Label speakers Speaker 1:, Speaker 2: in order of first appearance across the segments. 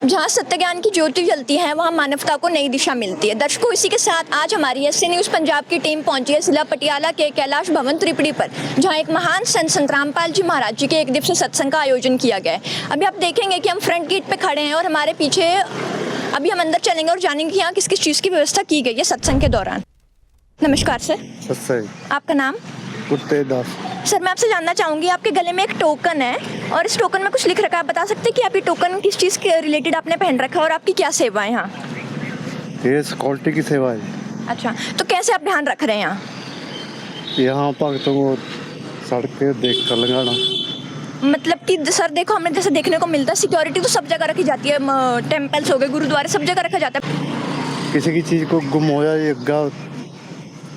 Speaker 1: जहाँ सत्य ज्ञान की ज्योति जलती है वहाँ मानवता को नई दिशा मिलती है। दर्शकों, इसी के साथ आज हमारी एससी न्यूज़ पंजाब की टीम पहुंची है जिला पटियाला के कैलाश भवन त्रिपुरी पर, जहाँ एक महान संत संतरामपाल जी महाराज जी के एक दिवसीय सत्संग का आयोजन किया गया है। अभी आप देखेंगे कि हम फ्रंट गेट पे खड़े हैं और हमारे पीछे अभी हम अंदर चलेंगे और जानेंगे कि यहाँ किस किस चीज़ की व्यवस्था की गई है सत्संग के दौरान। नमस्कार सर, आपका नाम?
Speaker 2: दास।
Speaker 1: सर, मैं आपसे जानना चाहूँगी, आपके गले में एक टोकन है और इस टोकन में कुछ लिख रखा है, बता सकते हैं कि आप ये टोकन किस चीज़ के रिलेटेड आपने पहन रखा है और आपकी क्या सेवा है यहाँ?
Speaker 2: ये सिक्योरिटी की सेवा है।
Speaker 1: अच्छा, तो कैसे आप ध्यान रख रहे हैं यहाँ?
Speaker 2: यहाँ भक्तों को सड़क पे देख कर लगाना।
Speaker 1: मतलब कि सर देखो, हमें जैसे देखने को मिलता है सिक्योरिटी तो सब जगह रखी जाती है, टेम्पल्स हो गए, गुरुद्वारे, सब जगह रखा जाता है।
Speaker 2: किसी की चीज़ को गुम हो जाए अग्गा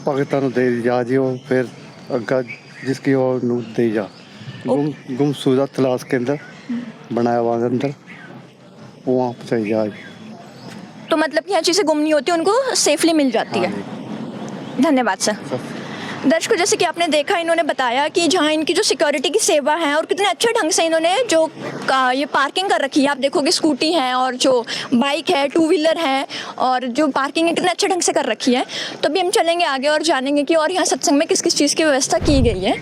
Speaker 2: भगतां दे जा जी, फिर अग्गा जिसकी और दे जा। गुमशुदा तलाश केंद्र बनाया हुआ अंदर, वहाँ पहुँचाई जाए।
Speaker 1: तो मतलब यहाँ चीज़ें गुम नहीं होती, उनको सेफली मिल जाती है। धन्यवाद सर। दर्शकों, जैसे कि आपने देखा, इन्होंने बताया कि जहाँ इनकी जो सिक्योरिटी की सेवा है और कितने अच्छे ढंग से इन्होंने जो ये पार्किंग कर रखी है, आप देखोगे स्कूटी है और जो बाइक है, टू व्हीलर है और जो पार्किंग है कितने अच्छे ढंग से कर रखी है। तो अभी हम चलेंगे आगे और जानेंगे कि और यहाँ सत्संग में किस किस चीज़ की व्यवस्था की गई है।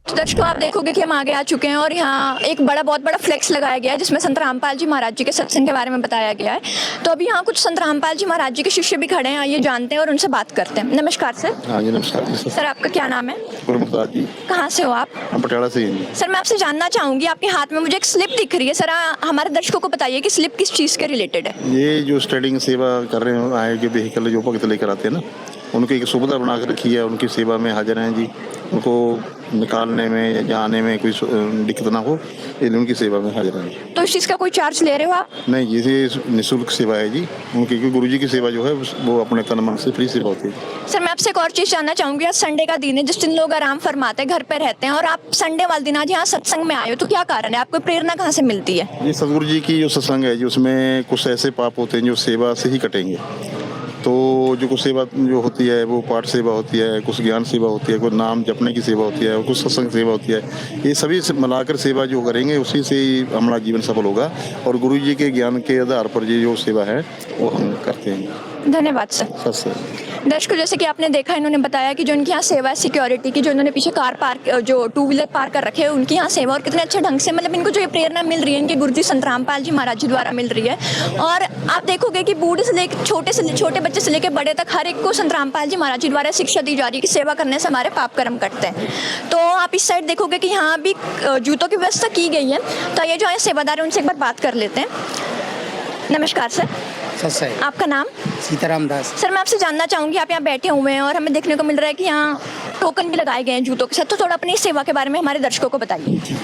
Speaker 1: तो दर्शकों, आप देखोगे कि हम आगे आ चुके हैं और यहाँ एक बहुत बड़ा फ्लेक्स लगाया गया है जिसमें संत रामपाल जी महाराज जी के सत्संग के बारे में बताया गया है। तो अभी यहाँ कुछ संत रामपाल जी महाराज जी के शिष्य भी खड़े हैं, आइए जानते हैं और उनसे बात करते हैं। नमस्कार सर।
Speaker 3: हाँ जी, नमस्कार जी।
Speaker 1: सर, आपका क्या नाम है?
Speaker 3: गुरमुखदास जी।
Speaker 1: कहाँ से हो आप?
Speaker 3: हम पटियाला से हैं।
Speaker 1: सर, मैं आपसे जानना चाहूँगी, आपके हाथ में मुझे एक स्लिप दिख रही है, सर हमारे दर्शकों को बताइए कि स्लिप किस चीज़ के रिलेटेड है?
Speaker 3: ये जो स्टडिंग सेवा कर रहे हैं, आए जो व्हीकल जो भक्त लेकर आते हैं ना, उनकी एक सुविधा बना कर रखी है, उनकी सेवा में हाजिर हैं जी। उनको निकालने में या जाने में कोई दिक्कत ना हो, इसलिए उनकी सेवा में हाजिर हैं।
Speaker 1: तो इस चीज़ का कोई चार्ज ले रहे हो आप?
Speaker 3: नहीं, ये निःशुल्क सेवा है जी उनकी, क्योंकि गुरु जी की सेवा जो है वो अपने तन मन से फ्री सेवा होती है।
Speaker 1: सर, मैं आपसे एक और चीज़ जानना चाहूँगी, आज संडे का दिन है जिस दिन लोग आराम फरमाते हैं, घर पे रहते हैं, और आप संडे वाले दिन आज यहाँ सत्संग में आए हो, तो क्या कारण है? आपको प्रेरणा कहाँ से मिलती है?
Speaker 3: ये सदगुरु जी की जो सत्संग है जी, उसमें कुछ ऐसे पाप होते हैं जो सेवा से ही कटेंगे। तो जो कुछ सेवा जो होती है वो पाठ सेवा होती है, कुछ ज्ञान सेवा होती है, कुछ नाम जपने की सेवा होती है, कुछ सत्संग सेवा होती है। ये सभी मिलाकर सेवा जो करेंगे उसी से ही हमारा जीवन सफल होगा और गुरु जी के ज्ञान के आधार पर ये जो सेवा है वो हम करते हैं।
Speaker 1: धन्यवाद सर। दर्शकों, जैसे कि आपने देखा, इन्होंने बताया कि जो उनकी यहाँ सेवा है सिक्योरिटी की, जो इन्होंने पीछे कार पार्क जो टू व्हीलर पार्क कर रखे हैं, उनकी यहाँ सेवा, और कितने अच्छे ढंग से मतलब इनको जो ये प्रेरणा मिल रही है इनके गुरुजी संत रामपाल जी महाराज जी द्वारा मिल रही है। और आप देखोगे कि बूढ़े से लेकर छोटे बच्चे से लेकर बड़े तक हर एक को संत रामपाल जी महाराज जी द्वारा शिक्षा दी जा रही है कि सेवा करने से हमारे पाप कर्म कटते हैं। तो आप इस साइड देखोगे कि यहाँ भी जूतों की व्यवस्था की गई है। तो ये जो है सेवादार है, उनसे एक बार बात कर लेते हैं। नमस्कार सर। आपका नाम?
Speaker 4: सीताराम दास।
Speaker 1: सर, मैं आपसे जानना चाहूँगी, आप यहाँ बैठे हुए हैं और हमें देखने को मिल रहा है कि यहाँ टोकन भी लगाए गए हैं जूतों के साथ, तो थोड़ा अपनी सेवा के बारे में हमारे दर्शकों को बताइए।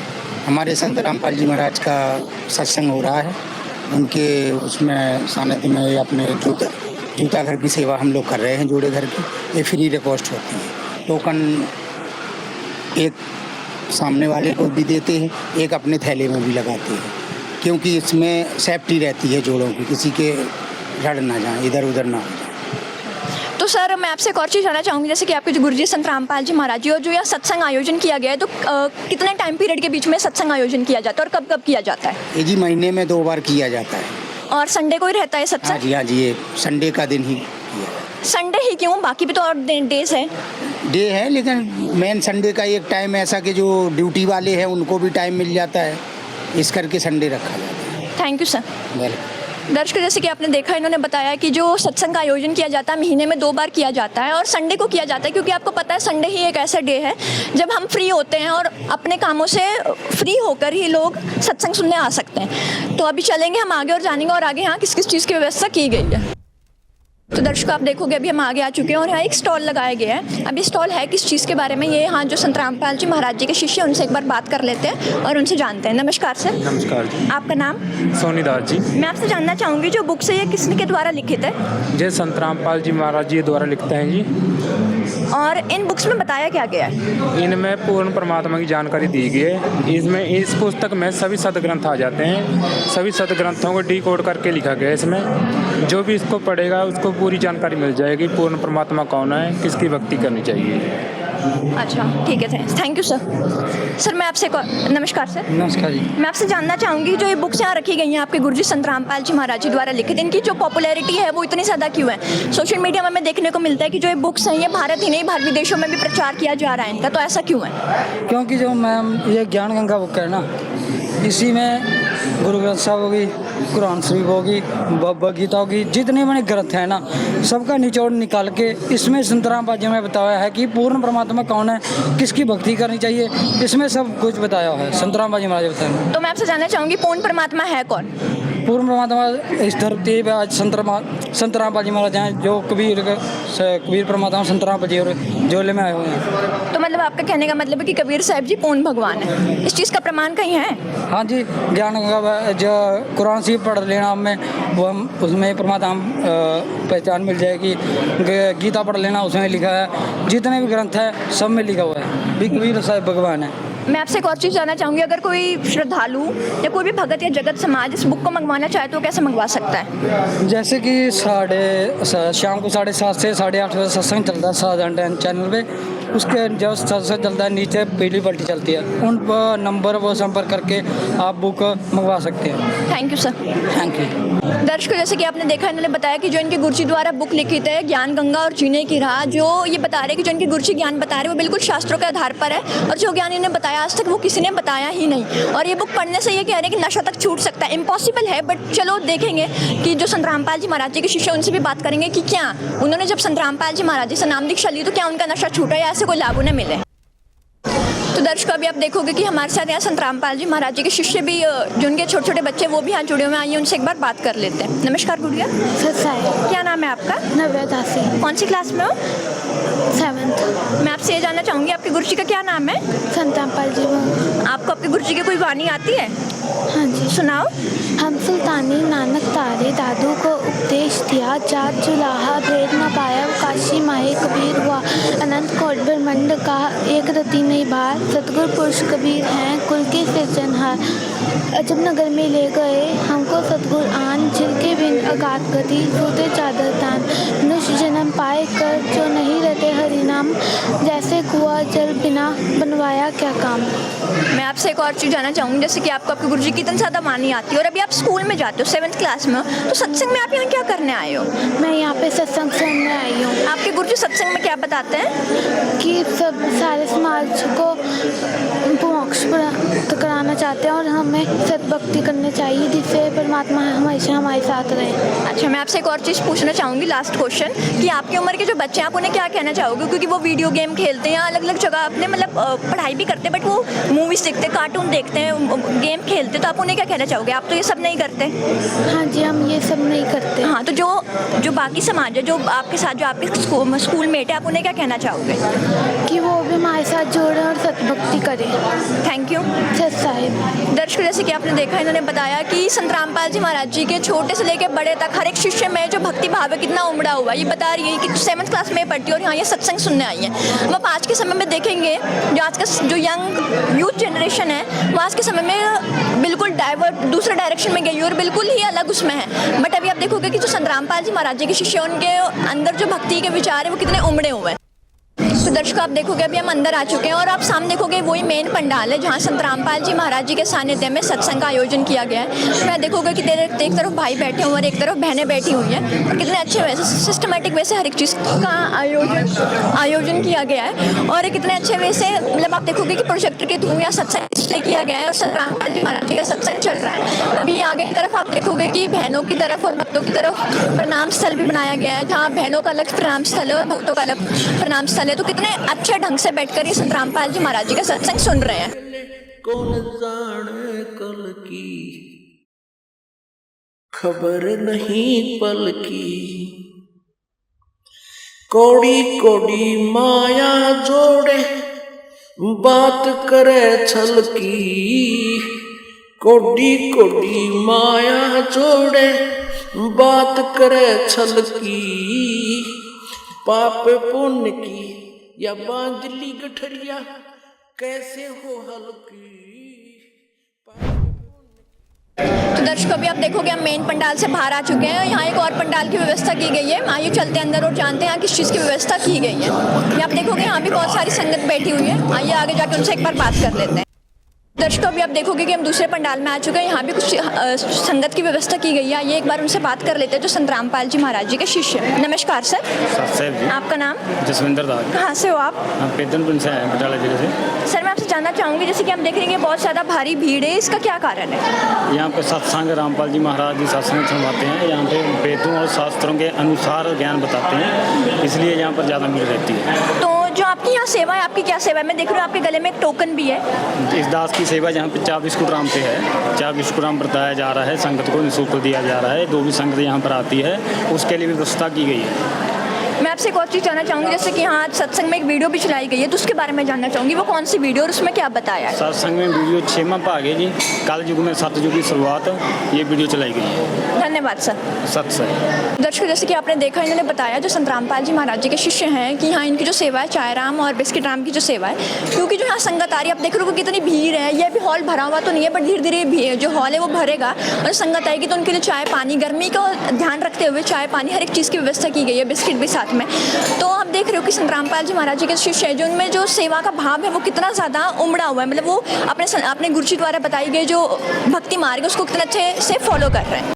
Speaker 4: हमारे संत रामपाल जी महाराज का सत्संग हो रहा है, उनके उसमें सानिध्य में अपने जूता घर की सेवा हम लोग कर रहे हैं, जोड़े घर की। ये फ्री रिकॉस्ट होती है। टोकन एक सामने वाले को भी देते हैं, एक अपने थैले में भी लगाते हैं, क्योंकि इसमें सेफ्टी रहती है जोड़ों की, किसी के रड़ ना जाए, इधर उधर ना हो जाए।
Speaker 1: तो सर, मैं आपसे एक और चीज़ जानना चाहूँगी, जैसे कि आपके जो गुरुजी संत रामपाल जी महाराज जी और जो यह सत्संग आयोजन किया गया है, तो कितने टाइम पीरियड के बीच में सत्संग आयोजन किया जाता है और कब कब किया जाता है?
Speaker 4: ये जी महीने में 2 बार किया जाता है।
Speaker 1: और संडे को ही रहता है सत्संग?
Speaker 4: हाँ जी, ये संडे का दिन ही।
Speaker 1: संडे ही क्यों, बाकी भी तो और डेज है?
Speaker 4: डे है, लेकिन मेन संडे का एक टाइम ऐसा कि जो ड्यूटी वाले हैं उनको भी टाइम मिल जाता है, इस करके संडे रखा जाता है।
Speaker 1: Thank you sir.
Speaker 4: वेलकम।
Speaker 1: दर्शकों, जैसे कि आपने देखा, इन्होंने बताया कि जो सत्संग का आयोजन किया जाता है महीने में 2 बार किया जाता है और संडे को किया जाता है, क्योंकि आपको पता है संडे ही एक ऐसा डे है जब हम फ्री होते हैं और अपने कामों से फ्री होकर ही लोग सत्संग सुनने आ सकते हैं। तो अभी चलेंगे हम आगे और जानेंगे और आगे यहाँ किस किस चीज़ की व्यवस्था की गई है। तो दर्शकों, आप देखोगे अभी हम आगे आ चुके हैं और यहाँ एक स्टॉल लगाया गया है। अभी स्टॉल है किस चीज़ के बारे में, ये यहाँ जो संत रामपाल जी महाराज जी के शिष्य, उनसे एक बार बात कर लेते हैं और उनसे जानते हैं। नमस्कार सर।
Speaker 5: नमस्कार जी।
Speaker 1: आपका नाम?
Speaker 5: सोनीदास जी।
Speaker 1: मैं आपसे जानना चाहूँगी, जो बुक्स है ये किसके द्वारा लिखित है?
Speaker 5: जय संत रामपाल जी महाराज जी द्वारा लिखते हैं जी।
Speaker 1: और इन बुक्स में बताया क्या गया है?
Speaker 5: इनमें पूर्ण परमात्मा की जानकारी दी गई है। इसमें इस पुस्तक में सभी सदग्रंथ आ जाते हैं, सभी सदग्रंथों को डिकोड करके लिखा गया है। इसमें जो भी इसको पढ़ेगा उसको पूरी जानकारी मिल जाएगी, पूर्ण परमात्मा कौन है, किसकी भक्ति करनी चाहिए।
Speaker 1: अच्छा ठीक है, थैंक यू सर। सर मैं आपसे नमस्कार सर।
Speaker 6: नमस्कार जी।
Speaker 1: मैं आपसे जानना चाहूँगी जो ये बुक्स यहाँ रखी गई हैं आपके गुरुजी संत रामपाल जी महाराज जी द्वारा लिखित, इनकी जो पॉपुलैरिटी है वो इतनी ज़्यादा क्यों है? सोशल मीडिया में हमें देखने को मिलता है कि जो ये बुक्स हैं ये भारत ही नहीं बाहर विदेशों में भी प्रचार किया जा रहा है इनका, तो ऐसा क्यों है?
Speaker 6: क्योंकि जो मैम ये ज्ञान गंगा बुक है ना, इसी में गुरु ग्रंथ साहब होगी, कुरान शरीफ होगी, भगवद गीता होगी, जितने बड़े ग्रंथ हैं ना, सबका निचोड़ निकाल के इसमें संत रामपाल जी ने बताया है कि पूर्ण परमात्मा कौन है, किसकी भक्ति करनी चाहिए, इसमें सब कुछ बताया है संत रामपाल जी महाराज बताया।
Speaker 1: तो मैं आपसे जानना चाहूँगी पूर्ण परमात्मा है कौन?
Speaker 6: पूर्ण परमात्मा इस धरती पे आज संत रामपाल जी महाराज हैं, जो कबीर परमात्मा संत रामपाल जी और झोले में आए हुए हैं।
Speaker 1: तो मतलब आपका कहने का मतलब है कि कबीर साहब जी पूर्ण भगवान है, इस चीज़ का प्रमाण कहीं है?
Speaker 6: हाँ जी, ज्ञान गंगा जो कुरान शरीफ पढ़ लेना हमें, वो हम उसमें परमात्मा पहचान मिल जाएगी। गीता पढ़ लेना, उसमें लिखा है, जितने भी ग्रंथ है सब में लिखा हुआ है भी कबीर साहब भगवान है।
Speaker 1: मैं आपसे एक और चीज़ जानना चाहूँगी, अगर कोई श्रद्धालु या कोई भी भगत या जगत समाज इस बुक को मंगवाना चाहे तो कैसे मंगवा सकता है?
Speaker 6: जैसे कि शाम को 7:30 से 8:30 बजे सत्संग चलता है साधारण चैनल पे, उसके जब सत्संग चलता है नीचे पीली पट्टी चलती है, उन पर नंबर वो संपर्क करके आप बुक मंगवा सकते हैं।
Speaker 1: Thank you sir.
Speaker 6: Thank you.
Speaker 1: दर्शकों जैसे कि आपने देखा, इन्होंने बताया कि जो इनके गुरुजी द्वारा बुक लिखित है ज्ञान गंगा और जीने की राह, जो ये बता रहे हैं कि जो इनके गुरुजी ज्ञान बता रहे हैं वो बिल्कुल शास्त्रों के आधार पर है, और जो ज्ञान इन्हें बताया आज तक वो किसी ने बताया ही नहीं। और ये बुक पढ़ने से ये कह रहे हैं कि नशा तक छूट सकता है, इम्पॉसिबल है, बट चलो देखेंगे कि जो संत रामपाल जी महाराज जी के शिष्य उनसे भी बात करेंगे कि क्या उन्होंने जब संत रामपाल जी महाराज जी से नाम दीक्षा ली तो क्या उनका नशा छूटा या ऐसे कोई लाभ उन्हें मिले। तो दर्शकों अभी आप देखोगे कि हमारे साथ यहाँ संत रामपाल जी महाराज जी के शिष्य भी, जो उनके छोटे छोटे बच्चे वो भी यहाँ जुड़े हुए हैं, आइए उनसे एक बार बात कर लेते हैं। नमस्कार गुड़िया। क्या नाम है आपका?
Speaker 7: नव्या दासी।
Speaker 1: कौन सी क्लास में हो?
Speaker 7: 7th।
Speaker 1: मैं आपसे ये जानना चाहूँगी आपके गुरुजी का क्या नाम है?
Speaker 7: संत रामपाल जी।
Speaker 1: आपको आपके गुरुजी की कोई वाणी आती है?
Speaker 7: हाँ जी
Speaker 1: सुनाओ।
Speaker 7: हम सुल्तानी नानक तारे दादू को उपदेश दिया, जात जुलाहा भेद न पाया, काशी माहे कबीर हुआ, अनंत कोट ब्रह्मंड का एक रति नहीं बार, सतगुरु पुरुष कबीर हैं कुल के सिरजनहार। अजब नगर में ले गए हमको सतगुर आन, जिनके बिन अगाध गति सूते चादर तान, मनुष्य जन्म पाए कर जो नहीं रहते हरि नाम, जैसे कुआं जल बिना बनवाया क्या काम।
Speaker 1: मैं आपसे एक और चीज़ जानना चाहूँगी, जैसे कि आपको आपके गुरुजी की इतनी ज़्यादा वाणी आती है और अभी आप स्कूल में जाते हो 7th क्लास में हो, तो सत्संग में आप यहाँ क्या करने आए हो?
Speaker 7: मैं यहाँ पे सत्संग सुनने आई हूँ।
Speaker 1: आपके गुरुजी सत्संग में क्या बताते हैं?
Speaker 7: कि सब सारे समाज को मोक्ष प्राप्त कराना चाहते हैं और हमें सद्भक्ति करनी चाहिए, जिससे परमात्मा हमेशा हमारे साथ रहे।
Speaker 1: अच्छा, मैं आपसे एक और चीज़ पूछना चाहूँगी, लास्ट क्वेश्चन, कि आपकी उम्र के जो बच्चे हैं आप उन्हें क्या कहना चाहोगे? क्योंकि वो वीडियो गेम खेलते हैं, अलग अलग जगह अपने मतलब पढ़ाई भी करते हैं, बट वो मूवीज़ देखते हैं, कार्टून देखते हैं, गेम खेलते हैं, तो आप उन्हें क्या कहना चाहोगे? आप तो ये सब नहीं करते।
Speaker 7: हाँ जी, हम ये सब नहीं करते।
Speaker 1: हाँ, तो जो बाकी समाज है, जो आपके साथ जो आपके स्कूल मेट है, आप उन्हें क्या कहना चाहोगे?
Speaker 7: कि वो भी हमारे साथ जोड़े और सद्भक्ति करें।
Speaker 1: थैंक यू
Speaker 7: सत साहिब।
Speaker 1: दर्शकों जैसे कि आपने देखा, इन्होंने बताया कि संत रामपाल जी महाराज जी के छोटे से लेकर बड़े तक हर एक शिष्य में जो भक्ति भाव है कितना उमड़ा हुआ है। ये बता रही है कि 7th क्लास में पढ़ती है और यहाँ ये सत्संग सुनने आई है। हम आप आज के समय में देखेंगे जो आज का जो यंग यूथ जनरेशन है वो आज के समय में बिल्कुल डाइवर्ट दूसरे डायरेक्शन में गई और बिल्कुल ही अलग उसमें है। बट अभी आप देखोगे कि जो संत रामपाल जी महाराज जी के शिष्य उनके अंदर जो भक्ति के विचार है वो कितने उमड़े हुए हैं। तो दर्शकों आप देखोगे अभी हम अंदर आ चुके हैं और आप सामने देखोगे वही मेन पंडाल है जहाँ संत रामपाल जी महाराज जी के सानिध्य में सत्संग का आयोजन किया गया है। मैं देखोगे कि एक तरफ भाई बैठे हुए और एक तरफ बहनें बैठी हुई हैं और कितने अच्छे वैसे सिस्टमेटिक वे से हर एक चीज़ का आयोजन किया गया है और कितने अच्छे वे से मतलब आप देखोगे कि प्रोजेक्टर के थ्रू या सत्संग इसलिए किया गया है और संत रामपाल जी महाराज जी का सत्संग चल रहा है। अभी आगे की तरफ आप देखोगे कि बहनों की तरफ और भक्तों की तरफ प्रणाम स्थल भी बनाया गया है, जहाँ बहनों का अलग प्रणाम स्थल है और भक्तों का अलग प्रणाम स्थल है। तो कितने अच्छे ढंग से बैठकर ये संत रामपाल जी महाराज जी का सत्संग सुन रहे हैं।
Speaker 8: कौन जाने कल की खबर नहीं पल की, कौड़ी कौड़ी माया जोड़े बात करे छल की, कौड़ी कौड़ी माया जोड़े बात करे छल की, पाप पुण्य की या बांधली गठरिया कैसे हो हल्की।
Speaker 1: तो दर्शकों अभी आप देखोगे हम मेन पंडाल से बाहर आ चुके हैं। यहाँ एक और पंडाल की व्यवस्था की गई है। आइए चलते हैं अंदर और जानते हैं यहाँ किस चीज़ की व्यवस्था की गई है। ये आप देखोगे यहाँ भी बहुत सारी संगत बैठी हुई है। आइए आगे जाकर उनसे एक बार बात कर लेते हैं। दर्शकों अभी आप देखोगे कि हम दूसरे पंडाल में आ चुके हैं। यहाँ भी कुछ संगत की व्यवस्था की गई है। ये एक बार उनसे बात कर लेते हैं जो संत रामपाल जी महाराज जी के शिष्य हैं। नमस्कार सर।
Speaker 9: साहब जी,
Speaker 1: आपका नाम?
Speaker 9: जसविंदर दास।
Speaker 1: कहाँ से हो आप?
Speaker 9: हम पेदनपुर से हैं, बटाला जिले से।
Speaker 1: सर मैं आपसे जानना चाहूँगी, जैसे कि हम देख रहे हैं कि बहुत ज़्यादा भारी भीड़ है, इसका क्या कारण है?
Speaker 9: यहाँ पे सत्संग रामपाल जी महाराज जी सत्संग सुनवाते हैं। यहाँ पे वेदों और शास्त्रों के अनुसार ज्ञान बताते हैं, इसलिए यहाँ पर ज़्यादा भीड़ रहती है।
Speaker 1: तो जो आपकी यहाँ सेवा है, आपकी क्या सेवा है? मैं देख रही हूँ आपके गले में एक टोकन भी है।
Speaker 9: इस दास की सेवा यहाँ पे 4 बिस्कुट राम पे है। 4 बिस्कुट राम बताया जा रहा है, संगत को निःशुल्क दिया जा रहा है। 2 भी संगत यहाँ पर आती है, उसके लिए व्यवस्था की गई है।
Speaker 1: मैं आपसे एक और चीज़ जानना चाहूँगी, जैसे कि यहाँ सत्संग में एक वीडियो भी चलाई गई है, तो उसके बारे में जानना चाहूँगी वो कौन सी वीडियो और उसमें क्या बताया है?
Speaker 9: सत्संग में वीडियो 6वां भाग है जी, कल युग में सतयुग की शुरुआत, ये वीडियो चलाई गई है।
Speaker 1: धन्यवाद सर।
Speaker 9: सत्संग
Speaker 1: दर्शकों जैसे कि आपने देखा, इन्होंने बताया जो संत रामपाल जी महाराज जी के शिष्य हैं कि यहाँ इनकी जो सेवा है, चाय राम और बिस्किट राम की जो सेवा है, क्योंकि जो यहाँ संगत आ रही है, आप देख रहे हो कि कितनी भीड़ है। ये भी हॉल भरा हुआ तो नहीं है, बट धीरे धीरे जो हॉल है वो भरेगा और संगत आएगी तो उनके लिए चाय पानी, गर्मी का ध्यान रखते हुए चाय पानी हर एक चीज़ की व्यवस्था की गई है, बिस्किट भी साथ में। तो आप देख रहे हो कि संत रामपाल जी महाराज जी के शिष्य है, जो उनमें जो सेवा का भाव है वो कितना ज़्यादा उमड़ा हुआ है। मतलब वो अपने गुरु जी द्वारा बताई गई जो भक्ति मार्ग है उसको कितना अच्छे से फॉलो कर रहे हैं।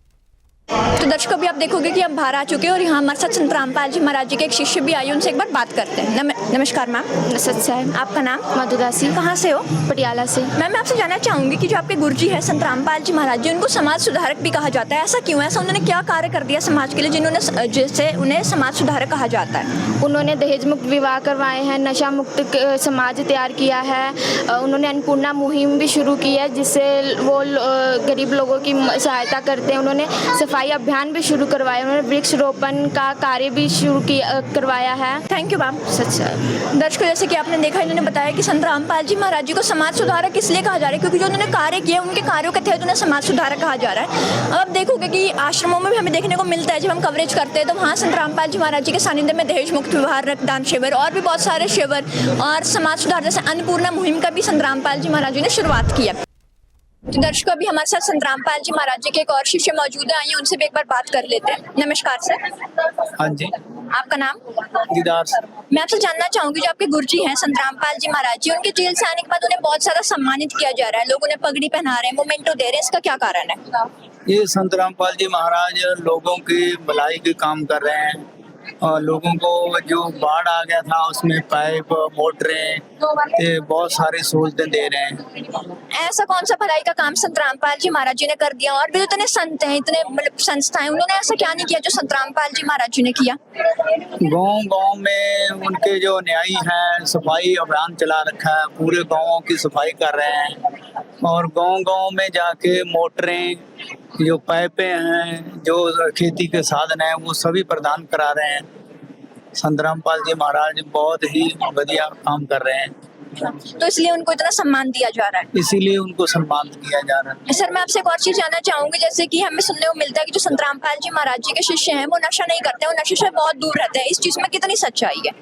Speaker 1: तो दर्शकों भी आप देखोगे कि हम बाहर आ चुके हैं और यहाँ हमारे साथ संत रामपाल जी महाराज जी के एक शिष्य भी आए, उनसे एक बार बात करते हैं। नमस्कार मैम।
Speaker 7: सच साहब।
Speaker 1: आपका नाम?
Speaker 7: मधुदासी।
Speaker 1: कहाँ से हो?
Speaker 7: पटियाला से।
Speaker 1: मैम मैं आपसे जानना चाहूँगी कि जो आपके गुरु जी है संत रामपाल जी महाराज जी, उनको समाज सुधारक भी कहा जाता है, ऐसा क्यों है? ऐसा उन्होंने क्या कार्य कर दिया समाज के लिए जिससे उन्हें समाज सुधारक कहा जाता है?
Speaker 7: उन्होंने दहेज मुक्त विवाह करवाए हैं, नशा मुक्त समाज तैयार किया है। उन्होंने अन्नपूर्णा मुहिम भी शुरू की है, जिससे वो गरीब लोगों की सहायता करते हैं। उन्होंने सफाई अभियान भी शुरू करवाया, उन्होंने वृक्ष रोपण का कार्य भी शुरू करवाया है।
Speaker 1: Thank you ma'am.
Speaker 7: सच्चा।
Speaker 1: दर्शकों जैसे कि आपने देखा, इन्होंने बताया कि संत रामपाल जी महाराज जी को समाज सुधारक इसलिए कहा जा रहा है क्योंकि जो उन्होंने कार्य किए उनके कार्यों के तहत उन्हें समाज सुधारक कहा जा रहा है। अब आप देखोगे कि आश्रमों में भी हमें देखने को मिलता है, जब हम कवरेज करते हैं तो वहाँ संत रामपाल जी महाराज जी के सानिध्य में दहेज मुक्त विवाह, रक्तदान शिविर और भी बहुत सारे शिविर और समाज सुधार जैसे अन्नपूर्णा मुहिम का भी संत रामपाल जी महाराज जी ने शुरुआत की है। तो दर्शकों अभी हमारे साथ संत रामपाल जी महाराज जी के एक और शिष्य मौजूद है, आइए उनसे भी एक बार बात कर लेते हैं। नमस्कार सर।
Speaker 6: हाँ जी।
Speaker 1: आपका नाम?
Speaker 6: दीदार।
Speaker 1: मैं आपसे जानना चाहूंगी, जो आपके गुरु जी हैं संत रामपाल जी महाराज जी, उनके जेल से आने के बाद उन्हें बहुत सारा सम्मानित किया जा रहा है, लोग उन्हें पगड़ी पहना रहे हैं, मोमेंटो दे रहे हैं, इसका क्या कारण है?
Speaker 6: ये संत रामपाल जी महाराज लोगों की भलाई के काम कर रहे हैं और लोगों को जो बाढ़ आ गया था उसमें पाइप, मोटरें, बहुत सारी सहूलतें दे रहे हैं।
Speaker 1: ऐसा कौन सा भलाई का काम संत रामपाल जी महाराज जी ने कर दिया? और भी जो इतने संत हैं, इतने मतलब संस्थाएं, उन्होंने ऐसा क्या नहीं किया जो संत रामपाल जी महाराज जी ने किया?
Speaker 6: गांव में उनके जो न्यायी हैं, सफाई अभियान चला रखा है, पूरे गांवों की सफाई कर रहे हैं और गांव में जाके मोटरें, जो पाइपें हैं, जो खेती के साधन हैं, वो सभी प्रदान करा रहे हैं। संत रामपाल जी महाराज बहुत ही बढ़िया काम कर रहे हैं,
Speaker 1: तो इसलिए उनको इतना सम्मान दिया जा रहा है।
Speaker 6: इसीलिए उनको सम्मान दिया जा रहा है।
Speaker 1: सर मैं आपसे एक और चीज जानना चाहूंगी, जैसे कि हमें सुनने को मिलता है कि जो संत रामपाल जी महाराज जी के शिष्य हैं वो नशा नहीं करते, वो नशे से बहुत दूर रहते हैं, इस चीज में कितनी सच्चाई है?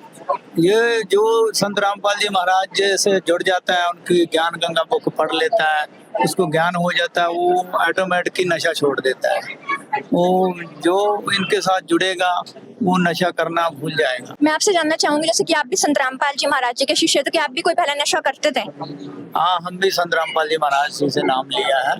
Speaker 6: ये जो संत रामपाल जी महाराज से जुड़ जाता है, उनकी ज्ञान गंगा बुक पढ़ लेता है, उसको ज्ञान हो जाता है, वो ऑटोमेटिक ही नशा छोड़ देता है। वो जो इनके साथ जुड़ेगा वो नशा करना भूल जाएगा।
Speaker 1: मैं आपसे जानना चाहूंगी, जैसे कि आप भी संत रामपाल जी महाराज जी के शिष्य, तो क्या आप भी कोई पहले नशा करते थे?
Speaker 6: हाँ, हम भी संत रामपाल जी महाराज जी से नाम लिया है,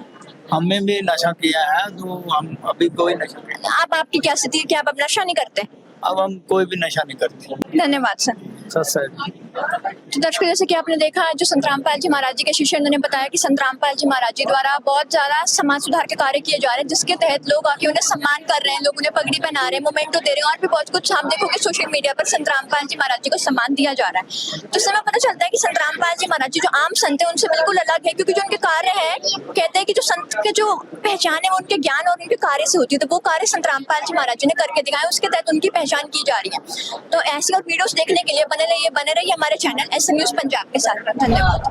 Speaker 6: हमने भी नशा किया है, तो हम अभी कोई नशा नहीं।
Speaker 1: आप आपकी क्या स्थिति है कि आप अब नशा नहीं करते?
Speaker 6: अब हम कोई भी नशा नहीं करते।
Speaker 1: धन्यवाद सर। तो दर्शकों जैसे कि आपने देखा, जो संत रामपाल जी महाराज जी के शिष्य, उन्होंने बताया कि संत रामपाल जी महाराज जी द्वारा बहुत ज्यादा समाज सुधार के कार्य किए जा रहे हैं, जिसके तहत लोग आके उन्हें सम्मान कर रहे हैं, लोग उन्हें पगड़ी पहना रहे हैं, मोमेंटो दे रहे हैं और भी बहुत कुछ। आप देखोगे सोशल मीडिया पर संत रामपाल जी महाराज जी को सम्मान दिया जा रहा है, तो इससे हमें पता चलता है कि संत रामपाल जी महाराज जी जो आम संत है उनसे बिल्कुल अलग है, क्योंकि जो उनके कार्य है, कहते हैं कि जो संत के जो पहचान है वो उनके ज्ञान और उनके कार्य से होती है, तो वो कार्य संत रामपाल जी महाराज जी ने करके दिखाया, उसके तहत उनकी पहचान की जा रही है। तो ऐसी और वीडियोस देखने के लिए बने रहिए हमारे चैनल SM न्यूज़ पंजाब के साथ। धन्यवाद।